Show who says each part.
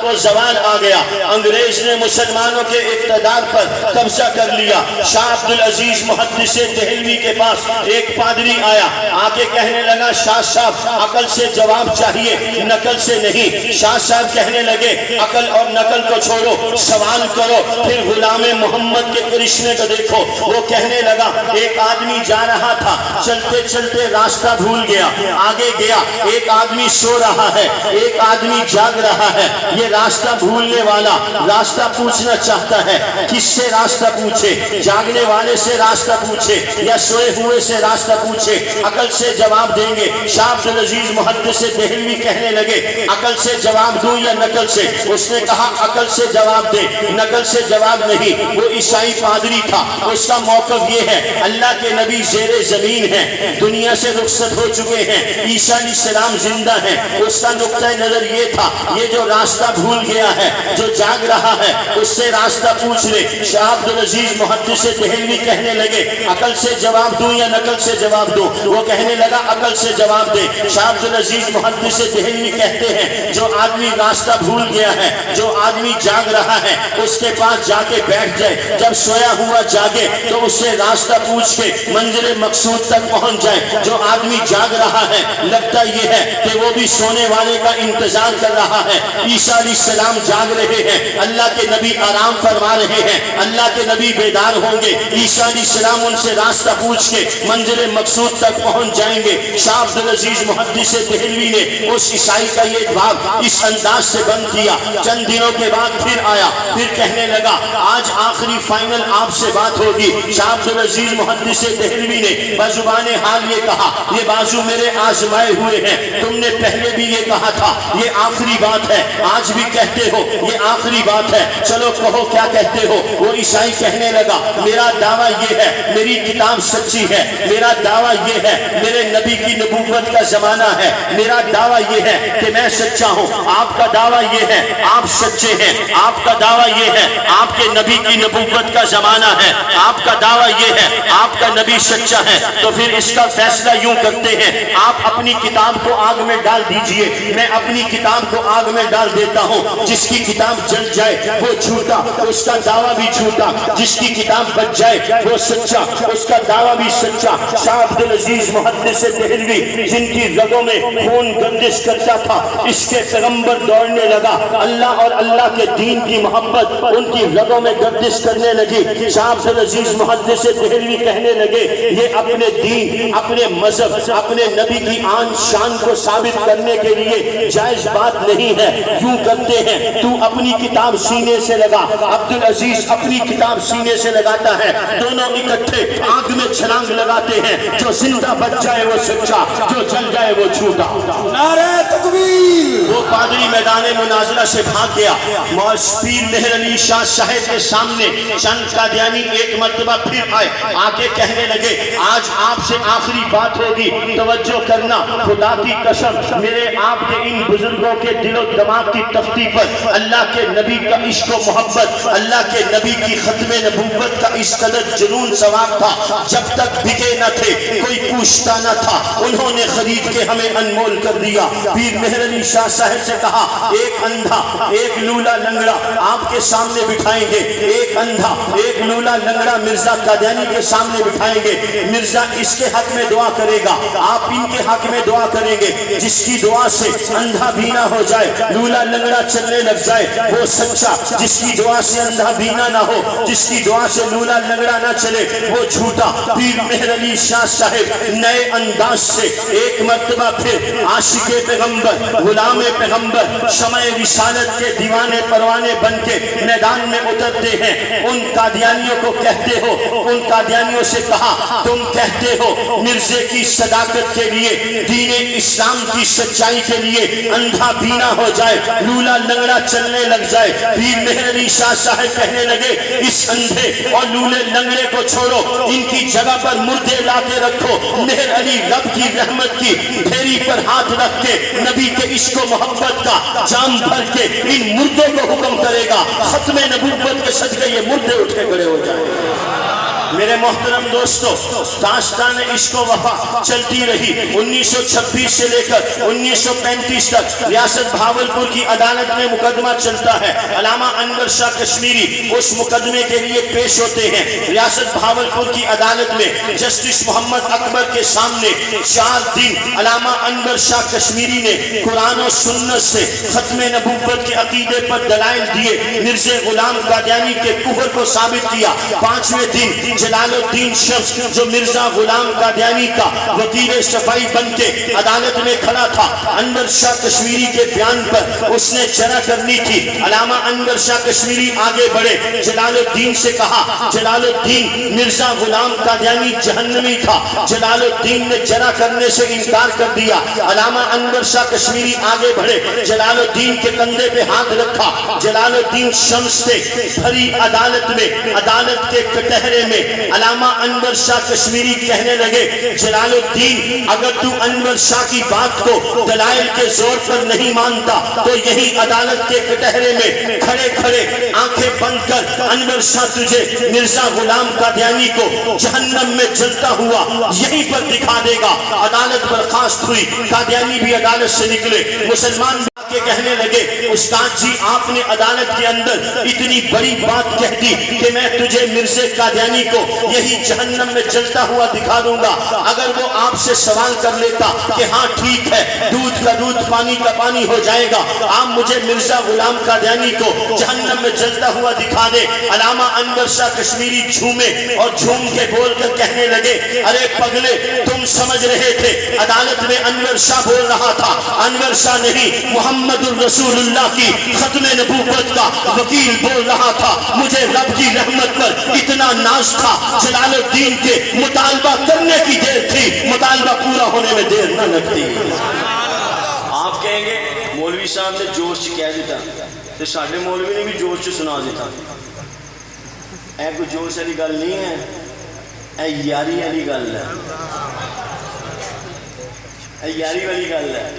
Speaker 1: کو زوال آ گیا، انگریز نے مسلمانوں کے اقتدار پر قبضہ کر لیا۔ شاہ عبدالعزیز محدث دہلوی کے پاس ایک پادری آیا، آکے کہنے لگا شاہ صاحب عقل سے جواب چاہیے، نقل سے نہیں۔ شاہ صاحب کہنے لگے عقل اور نقل کو چھوڑو، سوال کرو۔ پھر غلام محمد کے کرشمے کو دیکھو، وہ کہنے لگا ایک آدمی جا رہا تھا، چلتے چلتے راستہ بھول گیا، آگے گیا، ایک آدمی سو رہا ہے، ایک آدمی جاگ رہا ہے۔ یہ راستہ بھولنے والا راستہ پوچھنا چاہتا ہے، کس سے راستہ پوچھے؟ جاگنے والے سے راستہ پوچھے یا سوئے ہوئے سے راستہ پوچھے؟ عقل سے جواب دیں گے۔ شاہ عبدالعزیز محدث دہلوی کہنے لگے عقل سے جواب دوں یا نقل سے؟ اس نے کہا عقل سے جواب دے، نقل سے جواب نہیں۔ وہ عیسائی پادری تھا، اس کا موقف یہ ہے اللہ کے نبی زیر زمین ہیں، دنیا سے رخصت ہو چکے ہیں، عیسیٰ علیہ السلام زندہ ہیں۔ اس کا نقطہ نظر یہ تھا یہ جو راستہ بھول گیا ہے، جو جاگ رہا ہے، اس سے راستہ پوچھ لے۔ شاہ عبدالعزیز محدث دہلوی کہنے لگے عقل سے جواب دوں یا نقل سے جواب دوں؟ وہ کہنے لگا عقل سے جواب دے۔ شاہ عبدالعزیز محدث دہلوی کہتے ہیں جو آدمی راستہ بھول گیا ہے، جو آدمی جاگ رہا ہے، اس کے پاس جا کے بیٹھ جائے، جب سویا ہوا جاگے تو اس سے راستہ پوچھ کے منزل مقصود تک پہنچ جائے۔ جو آدمی جاگ رہا ہے لگتا یہ ہے کہ وہ بھی سونے والے کا انتظار کر رہا ہے۔ عیسیٰ علیہ السلام جاگ رہے ہیں، اللہ کے نبی آرام فرما رہے ہیں، اللہ کے نبی بیدار ہوں گے، عیسیٰ علیہ السلام ان سے راستہ پوچھ کے منزل مقصود تک پہنچ جائیں گے۔ شاہ عبدالعزیز محدث دہلوی نے اس عیسائی کا یہ باب اس انداز سے بند کیا۔ چند دنوں کے بعد پھر آیا، پھر کہنے لگا آج آخری فائنل آپ سے بات ہوگی۔ شاہ عبدالعزیز محدث دہلوی نے بزبان حال یہ کہا یہ بازو میرے آزمائے ہوئے ہیں، تم نے پہلے بھی یہ کہا تھا یہ آخری بات ہے، آج بھی کہتے ہو یہ آخری بات ہے، چلو کہو کیا کہتے ہو؟ وہ عیسائی کہنے لگا میرا دعویٰ یہ ہے میری کتاب سچی ہے، میرا دعویٰ یہ ہے میرے نبی کی نبوت کا زمانہ ہے، میرا دعویٰ یہ ہے کہ میں سچا ہوں، آپ کا دعویٰ یہ ہے آپ سچے ہیں، آپ کا دعویٰ یہ ہے آپ کے نبی کی نبوت کا زمانہ ہے، آپ کا دعویٰ یہ ہے آپ کا نبی سچا ہے۔ تو پھر اس کا فیصلہ یوں کرتے ہیں آپ اپنی کتاب کو آگ میں ڈال دیجئے، میں اپنی کتاب کو آگ میں ڈال دیتا ہوں، جس کی کتاب جل جائے وہ جھوٹا، اس کا دعویٰ بھی جھوٹا، جس کی کتاب بچ جائے وہ سچا، اس کا دعویٰ بھی سچا۔ شاہ عبدالعزیز محدث دہلوی جن کی رگوں میں خون گردش کرتا تھا، اس کے پیغمبر دوڑنے لگا، اللہ اور اللہ کے دین کی محبت ان کی رگوں میں گردش کرنے لگی۔ شاہ عبدالعزیز محدث دہلوی کہنے لگے یہ اپنے دین، اپنے مذہب، اپنے نبی کی آن شان کو ثابت کرنے کے لیے جائز بات نہیں ہے۔ یوں کرتے ہیں تو اپنی کتاب سینے سے لگا، عبدالعزیز اپنی کتاب سینے سے لگاتا ہے، دونوں اکٹھے آگ میں چھلانگ لگاتے ہیں، جو زندہ بچ جائے وہ سچا، جو جل جائے وہ جھوٹا۔
Speaker 2: نعرہ تکبیر!
Speaker 1: وہ پادری میدان مناظرہ سے بھاگ گیا۔ پیر مہر علی شاہ صاحب کے سامنے چند قادیانی ایک مرتبہ پھر آئے، آکے کہنے لگے آج آپ سے آخری بات ہوگی، توجہ کرنا، خدا کی قسم میرے آپ کے ان بزرگوں کے دل و دماغ کی تختی پر اللہ کے نبی کا عشق و محبت، اللہ کے نبی کی ختم نبوت کا اس قدر جنون سوار تھا، جب تک بکے نہ تھے کوئی پوچھتا نہ تھا، انہوں نے خرید کے ہمیں انمول کر دیا۔ پیر مہر علی شاہ صاحب سے کہا ایک اندھا ایک لولا لنگڑا آپ کے سامنے بٹھائیں گے، ایک اندھا ایک لولا لنگڑا مرزا قادیانی کے سامنے بٹھائیں گے، مرزا اس کے حق میں دعا کرے گا، آپ ان کے حق میں دعا کریں گے، جس کی دعا سے اندھا بینا ہو جائے، لولا لنگڑا چلنے لگ جائے وہ سچا، جس کی دعا سے اندھا بینا نہ ہو، جس کی دعا سے لولا لنگڑا نہ چلے وہ جھوٹا۔ پیر مہر علی شاہ صاحب نئے انداز سے ایک مرتبہ پھر عاشق پیغمبر، غلام پیغمبر، شمع رسالت کے دیوانے پروانے بن کے میدان میں اترتے ہیں۔ ان قادیانیوں کو کہتے ہو، ان قادیانیوں سے کہا تم کہتے ہو مرزے کی صداقت کے لیے، دین اسلام کی سچائی کے لیے اندھا بینا ہو جائے، لولا لنگڑا چلنے لگ جائے۔ پیر مہر علی شاہ صاحب کہنے لگے اس اندھے اور لولے لنگڑے کو چھوڑو، ان کی جگہ پر مردے لا کے رکھو۔ مہر علی رب کی رحمت کی پھیری پر ہاتھ رکھ کے نبی کے عشق و محبت کا جام بھر کے ان مردوں کو حکم کرے گا ختم نبوت کے صدقے یہ مردے اٹھے کھڑے ہو جائیں۔ میرے محترم دوستو، داستان عشق و وفا چلتی رہی 1926 سے لے کر 1935 تک ریاست بھاولپور کی عدالت میں مقدمہ چلتا ہے۔ علامہ انور شاہ کشمیری اس مقدمے کے لیے پیش ہوتے ہیں۔ ریاست بھاولپور کی عدالت میں جسٹس محمد اکبر کے سامنے 4 دن علامہ انور شاہ کشمیری نے قرآن و سنت سے ختم نبوت کے عقیدے پر دلائل دیے، مرزا غلام قادیانی کے کفر کو ثابت کیا۔ 5ویں دن جلال الدین شمس جو مرزا غلام قادیانی کا وکیل شفاعی بن کے عدالت میں کھڑا تھا، انور شاہ کشمیری کے بیان پر اس نے جرح کرنی تھی۔ علامہ انور شاہ کشمیری آگے بڑھے، جلال الدین سے کہا، جلال الدین مرزا غلام قادیانی جہنمی تھا۔ جلال الدین نے جرح کرنے سے انکار کر دیا۔ علامہ انور شاہ کشمیری آگے بڑھے، جلال الدین کے کندھے پہ ہاتھ رکھا۔ جلال الدین شمس سے بھری عدالت میں، عدالت کے کٹہرے میں علامہ انور شاہ کشمیری کہنے لگے، جلال الدین اگر تو انور شاہ کی بات کو دلائل کے زور پر نہیں مانتا تو یہی عدالت کے کٹہرے میں کھڑے کھڑے آنکھیں بند کر انور شاہ تجھے مرزا غلام قادیانی کو جہنم میں جلتا ہوا یہیں پر دکھا دے گا۔ عدالت برخاست ہوئی، قادیانی بھی عدالت سے نکلے۔ مسلمان کے کہنے لگے، استاد جی آپ نے عدالت کے اندر اتنی بڑی بات کہہ دی کہ میں تجھے مرزا قادیانی کو یہی جہنم میں جلتا ہوا دکھا دوں گا۔ اگر وہ آپ سے سوال کر لیتا کہ ہاں ٹھیک ہے، دودھ کا دودھ پانی کا پانی ہو جائے گا، آپ مجھے مرزا غلام قادیانی کو جہنم میں جلتا ہوا دکھا دے۔ علامہ انور شاہ کشمیری جھومے اور جھوم کے بول کر کہنے لگے، ارے پگلے تم سمجھ رہے تھے عدالت میں انور شاہ بول رہا تھا، انور شاہ نہیں، محمد الرسول اللہ کی ختم نبوت کا وکیل بول رہا تھا۔ مجھے رب کی رحمت پر اتنا ناز تھا، جلال الدین کے مطالبہ کرنے کی دیر تھی، مطالبہ پورا ہونے میں دیر نہ لگتی۔ آپ کہیں گے مولوی صاحب نے جوش سے کہہ دیتا تو ساڑھے مولوی نے بھی جوش سے سنا دیتا۔ اے کوئی جوش والی گل نہیں ہے، اے یاری والی گل ہے، اے یاری والی گل ہے۔